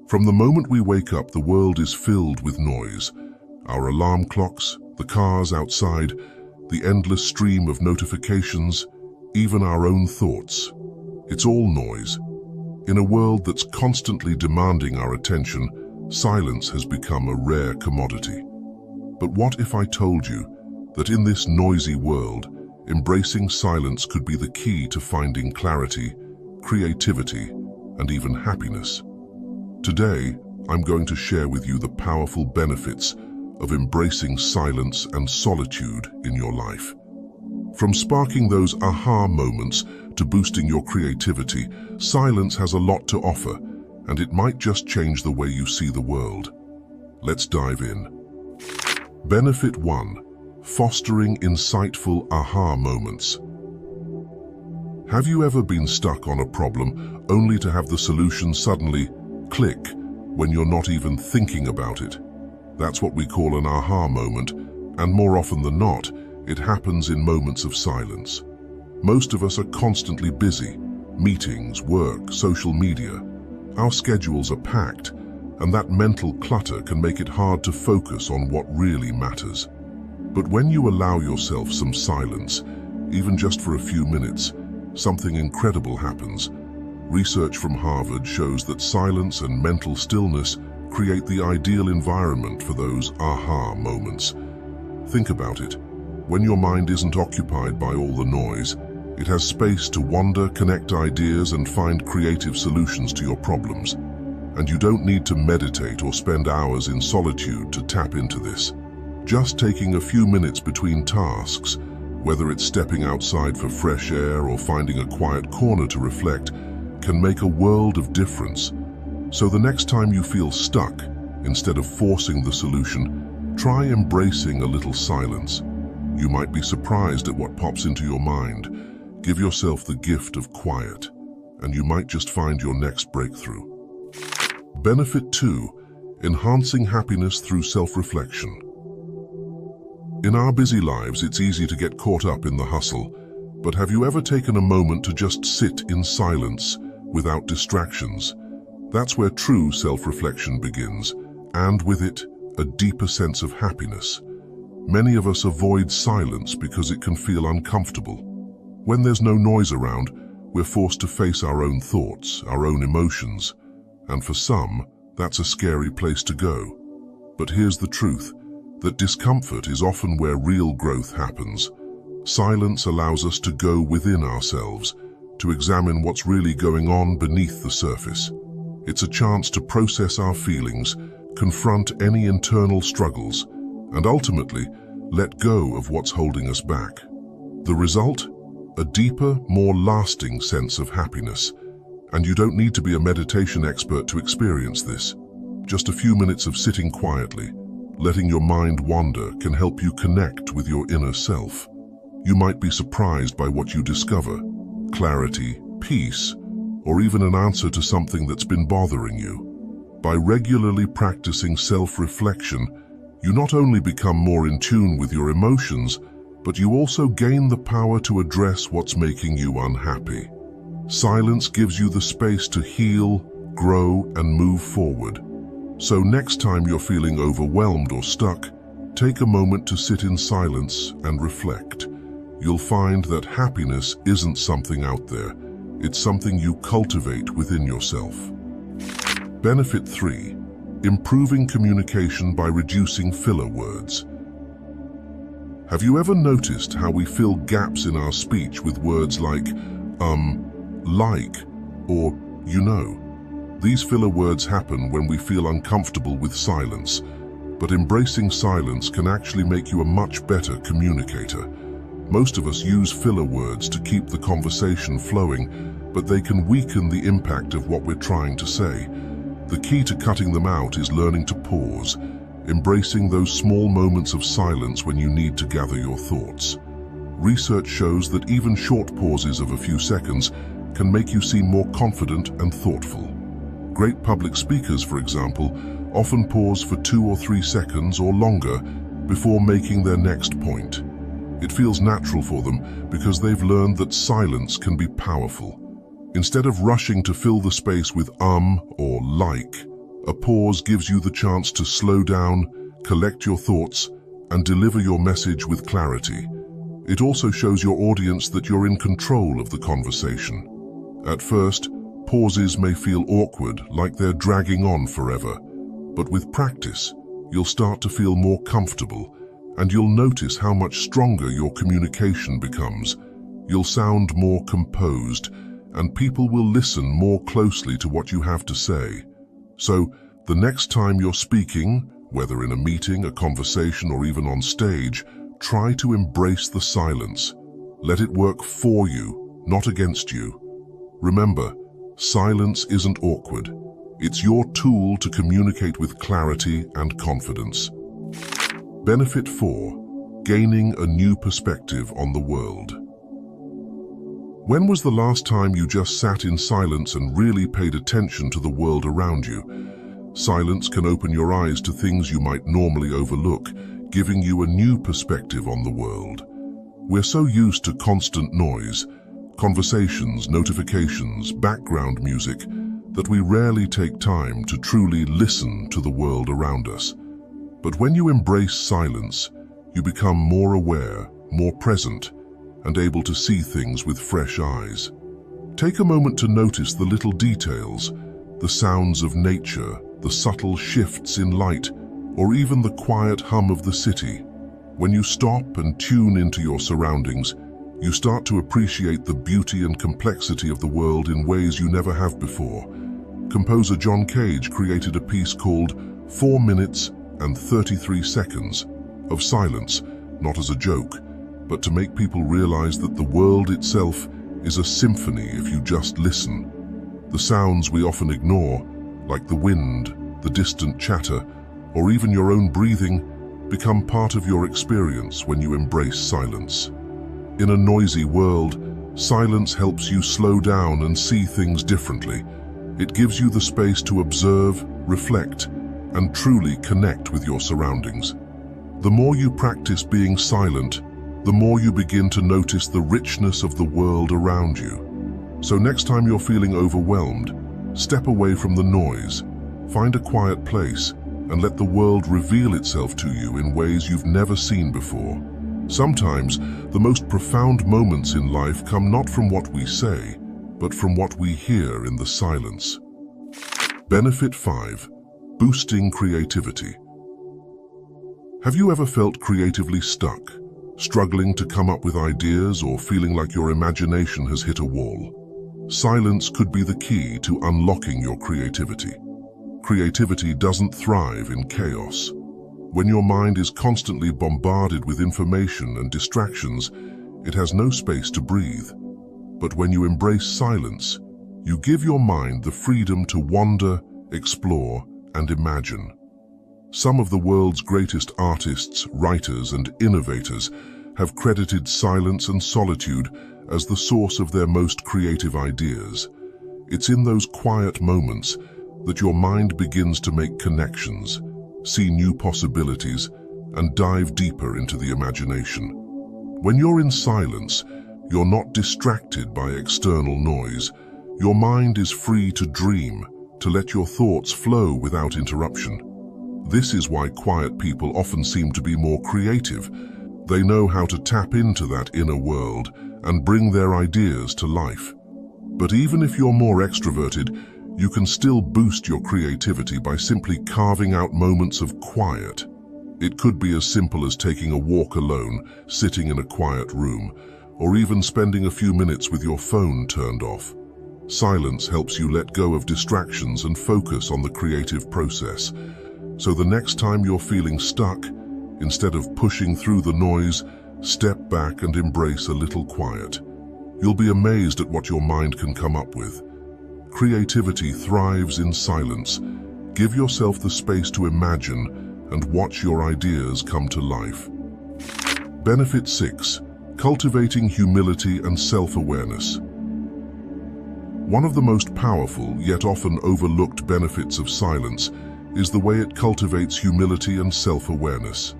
From the moment we wake up, the world is filled with noise. Our alarm clocks, the cars outside, the endless stream of notifications, even our own thoughts. It's all noise. In a world that's constantly demanding our attention, silence has become a rare commodity. But what if I told you that in this noisy world, embracing silence could be the key to finding clarity, creativity, and even happiness? Today, I'm going to share with you the powerful benefits of embracing silence and solitude in your life. From sparking those aha moments to boosting your creativity, silence has a lot to offer, and it might just change the way you see the world. Let's dive in. Benefit 1. Fostering insightful aha moments. Have you ever been stuck on a problem only to have the solution suddenly click when you're not even thinking about it? That's what we call an aha moment, and more often than not, it happens in moments of silence. Most of us are constantly busy. Meetings, work, social media. Our schedules are packed, and that mental clutter can make it hard to focus on what really matters. But when you allow yourself some silence, even just for a few minutes, something incredible happens. Research from Harvard shows that silence and mental stillness create the ideal environment for those aha moments. Think about it. When your mind isn't occupied by all the noise, it has space to wander, connect ideas, and find creative solutions to your problems. And you don't need to meditate or spend hours in solitude to tap into this. Just taking a few minutes between tasks, whether it's stepping outside for fresh air or finding a quiet corner to reflect, can make a world of difference. So the next time you feel stuck, instead of forcing the solution, try embracing a little silence. You might be surprised at what pops into your mind. Give yourself the gift of quiet, and you might just find your next breakthrough. Benefit 2. Enhancing happiness through self-reflection. In our busy lives, it's easy to get caught up in the hustle, but have you ever taken a moment to just sit in silence without distractions? That's where true self-reflection begins, and with it, a deeper sense of happiness. Many of us avoid silence because it can feel uncomfortable. When there's no noise around, we're forced to face our own thoughts, our own emotions, and for some, that's a scary place to go. But here's the truth, that discomfort is often where real growth happens. Silence allows us to go within ourselves, to examine what's really going on beneath the surface. It's a chance to process our feelings, confront any internal struggles, and ultimately, let go of what's holding us back. The result? A deeper, more lasting sense of happiness. And you don't need to be a meditation expert to experience this. Just a few minutes of sitting quietly, letting your mind wander, can help you connect with your inner self. You might be surprised by what you discover. Clarity, peace, or even an answer to something that's been bothering you. By regularly practicing self-reflection, you not only become more in tune with your emotions, but you also gain the power to address what's making you unhappy. Silence gives you the space to heal, grow, and move forward. So next time you're feeling overwhelmed or stuck, take a moment to sit in silence and reflect. You'll find that happiness isn't something out there. It's something you cultivate within yourself. Benefit 3. Improving communication by reducing filler words. Have you ever noticed how we fill gaps in our speech with words like, like, or you know? These filler words happen when we feel uncomfortable with silence, but embracing silence can actually make you a much better communicator. Most of us use filler words to keep the conversation flowing, but they can weaken the impact of what we're trying to say. The key to cutting them out is learning to pause, embracing those small moments of silence when you need to gather your thoughts. Research shows that even short pauses of a few seconds can make you seem more confident and thoughtful. Great public speakers, for example, often pause for 2 or 3 seconds or longer before making their next point. It feels natural for them because they've learned that silence can be powerful. Instead of rushing to fill the space with or like, A pause gives you the chance to slow down, collect your thoughts, and deliver your message with clarity. It also shows your audience that you're in control of the conversation. At first, pauses may feel awkward, like they're dragging on forever. But with practice, you'll start to feel more comfortable, and you'll notice how much stronger your communication becomes. You'll sound more composed, and people will listen more closely to what you have to say. So, the next time you're speaking, whether in a meeting, a conversation, or even on stage, try to embrace the silence. Let it work for you, not against you. Remember, silence isn't awkward. It's your tool to communicate with clarity and confidence. Benefit 4. Gaining a new perspective on the world. When was the last time you just sat in silence and really paid attention to the world around you? Silence can open your eyes to things you might normally overlook, giving you a new perspective on the world. We're so used to constant noise, conversations, notifications, background music, that we rarely take time to truly listen to the world around us. But when you embrace silence, you become more aware, more present, and able to see things with fresh eyes. Take a moment to notice the little details, the sounds of nature, the subtle shifts in light, or even the quiet hum of the city. When you stop and tune into your surroundings, you start to appreciate the beauty and complexity of the world in ways you never have before. Composer John Cage created a piece called 4 minutes and 33 seconds of silence, not as a joke, but to make people realize that the world itself is a symphony if you just listen. The sounds we often ignore, like the wind, the distant chatter, or even your own breathing, become part of your experience when you embrace silence. In a noisy world, silence helps you slow down and see things differently. It gives you the space to observe, reflect, and truly connect with your surroundings. The more you practice being silent, the more you begin to notice the richness of the world around you. So next time you're feeling overwhelmed, step away from the noise, find a quiet place, and let the world reveal itself to you in ways you've never seen before. Sometimes, the most profound moments in life come not from what we say, but from what we hear in the silence. Benefit 5. Boosting creativity. Have you ever felt creatively stuck, struggling to come up with ideas or feeling like your imagination has hit a wall? Silence could be the key to unlocking your creativity. Creativity doesn't thrive in chaos. When your mind is constantly bombarded with information and distractions, it has no space to breathe. But when you embrace silence, you give your mind the freedom to wander, explore, and imagine. Some of the world's greatest artists, writers, and innovators have credited silence and solitude as the source of their most creative ideas. It's in those quiet moments that your mind begins to make connections, see new possibilities, and dive deeper into the imagination. When you're in silence, you're not distracted by external noise. Your mind is free to dream, to let your thoughts flow without interruption. This is why quiet people often seem to be more creative. They know how to tap into that inner world and bring their ideas to life. But even if you're more extroverted, you can still boost your creativity by simply carving out moments of quiet. It could be as simple as taking a walk alone, sitting in a quiet room, or even spending a few minutes with your phone turned off. Silence helps you let go of distractions and focus on the creative process. So the next time you're feeling stuck, instead of pushing through the noise, step back and embrace a little quiet. You'll be amazed at what your mind can come up with. Creativity thrives in silence. Give yourself the space to imagine and watch your ideas come to life. Benefit 6. Cultivating humility and self-awareness. One of the most powerful, yet often overlooked benefits of silence is the way it cultivates humility and self-awareness.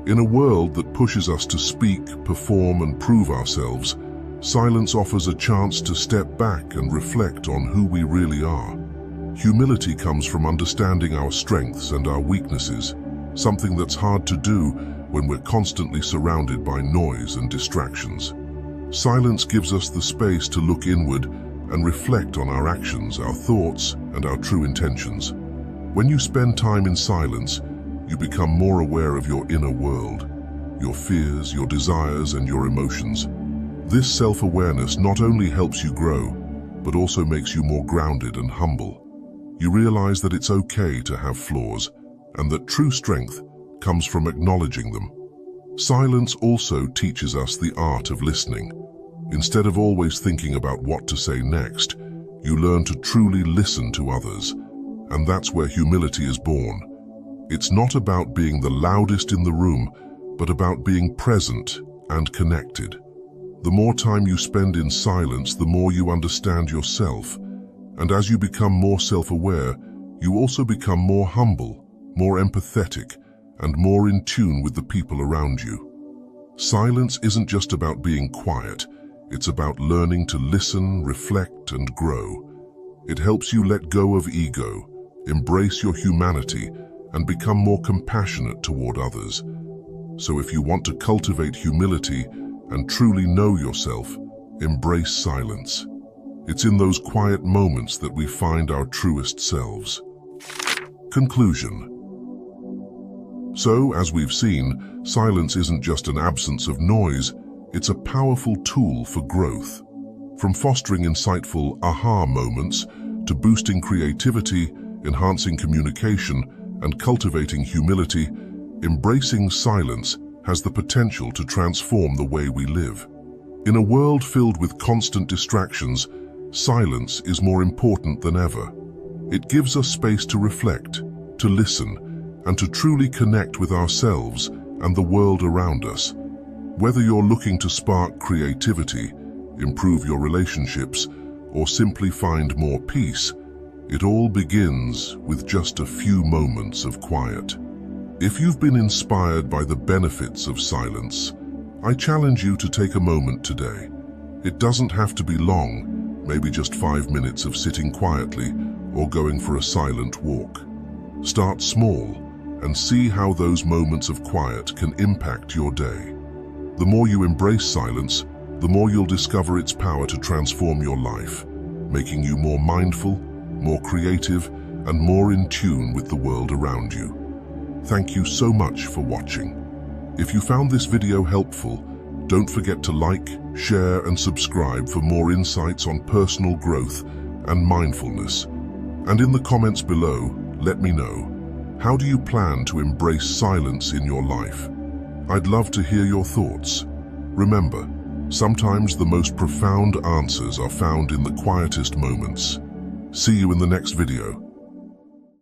In a world that pushes us to speak, perform, and prove ourselves, silence offers a chance to step back and reflect on who we really are. Humility comes from understanding our strengths and our weaknesses, something that's hard to do when we're constantly surrounded by noise and distractions. Silence gives us the space to look inward and reflect on our actions, our thoughts, and our true intentions. When you spend time in silence, you become more aware of your inner world, your fears, your desires, and your emotions. This self-awareness not only helps you grow, but also makes you more grounded and humble. You realize that it's okay to have flaws, and that true strength comes from acknowledging them. Silence also teaches us the art of listening. Instead of always thinking about what to say next, you learn to truly listen to others, and that's where humility is born. It's not about being the loudest in the room, but about being present and connected. The more time you spend in silence, the more you understand yourself. And as you become more self-aware, you also become more humble, more empathetic, and more in tune with the people around you. Silence isn't just about being quiet. It's about learning to listen, reflect, and grow. It helps you let go of ego, embrace your humanity, and become more compassionate toward others. So if you want to cultivate humility and truly know yourself, embrace silence. It's in those quiet moments that we find our truest selves. Conclusion. So, as we've seen, silence isn't just an absence of noise, it's a powerful tool for growth. From fostering insightful aha moments to boosting creativity, enhancing communication, and cultivating humility, embracing silence has the potential to transform the way we live. In a world filled with constant distractions, silence is more important than ever. It gives us space to reflect, to listen, and to truly connect with ourselves and the world around us. Whether you're looking to spark creativity, improve your relationships, or simply find more peace, it all begins with just a few moments of quiet. If you've been inspired by the benefits of silence, I challenge you to take a moment today. It doesn't have to be long, maybe just 5 minutes of sitting quietly or going for a silent walk. Start small and see how those moments of quiet can impact your day. The more you embrace silence, the more you'll discover its power to transform your life, making you more mindful, more creative, and more in tune with the world around you. Thank you so much for watching. If you found this video helpful, don't forget to like, share, and subscribe for more insights on personal growth and mindfulness. And in the comments below, let me know, how do you plan to embrace silence in your life? I'd love to hear your thoughts. Remember, sometimes the most profound answers are found in the quietest moments. See you in the next video.